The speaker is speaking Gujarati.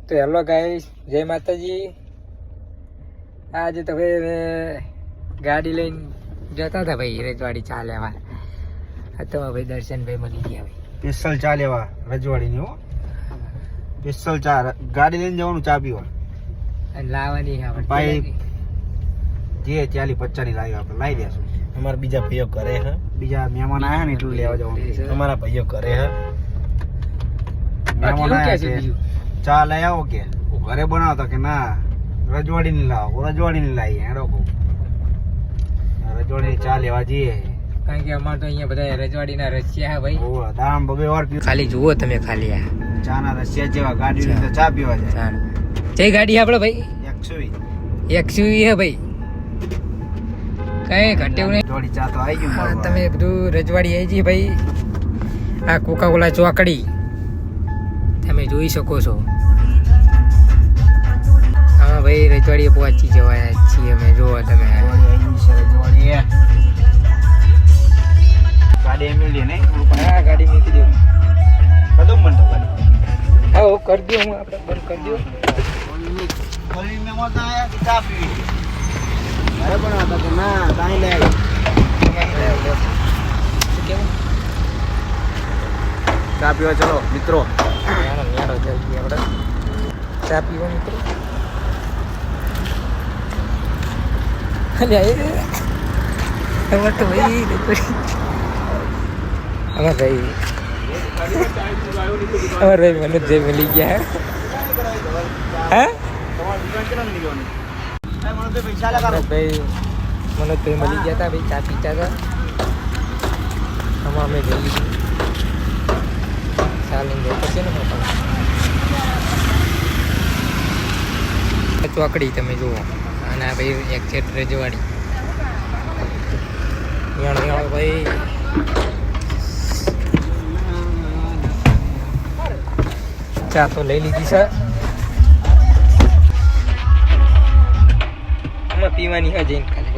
તો હેલો ગાઈસ, જય માતાજી. આજે તો ભાઈ ગાડી લઈને જતા હતા ભાઈ રજવાડી ચા લેવા. તો ભાઈ દર્શનભાઈ મળી ગયા ભાઈ. સ્પેશિયલ ચા લેવા રજવાડીની હો. સ્પેશિયલ ચા ગાડી લઈને જવાનું ચા પીવા અને લાવવાની ભાઈ જે 40-50 ની લાવી આપણે લાવી દેશું. અમારા બીજા ભાઈઓ ઘરે હે, બીજા મહેમાન આયા ને એટલું લેવા જવાનું. અમારા ભાઈઓ ઘરે હે, મહેમાન આયા છે. ચા લઈ આવો કે ઘરે બનાવતા કે ના રજવાડીની લાવો, રજવાડીની લાવી હેડો કહું રજવાડીની ચા લેવા જઈએ. કારણ કે અમારે તો અહીંયા બધા રજવાડીના રસિયા ભાઈ. ઓ દામ બબે વાર પીવું. ખાલી જુઓ તમે ખાલી આ ચા ના રસિયા જેવા ગાડી તો ચા પીવા જાય. જઈ ગાડી આપણે ભાઈ 100 હે ભાઈ. કઈ ઘટ્યું નહીં. થોડી ચા તો આવી ગયું. તમે બધું રજવાડી આવી ગઈ ભાઈ. આ કોકા કોલા ચોકડી તમે જોઈ શકો છો. હા ભાઈ રજવાડીએ પહોંચી જવાયા છીએ અમે. જોવો તમે ગાડી એમએલએ નહીં. હા ગાડી મૂકી દો. કદમ બંધ ગાડી. હા કરી દો. હું આપણે બંધ કરી દો. ગલી મેં મોટા આયા કે ચા પીવી ઘરે બનાવતા કે ના તાઈ લે કેવું ચા પીવા ચલો મિત્રો. ન્યારો જલ્દી આપણે ચા પીવા મિત્રો. અમાર તો ભાઈ અમાર ભાઈ મનોજભાઈ મળી ગયા. હે મનોજભાઈ મળી ગયા હતા ભાઈ. ચા પીતા હતા. આમાં અમે જઈ લીધું. ચાલીને પછી ને ચોકડી તમે જુઓ. અને આ ભાઈ એક્ઝેક્ટ રજવાડી ભાઈ. ચા તો લઈ લીધી છે. આમાં પીવાની હા જઈને ખાલી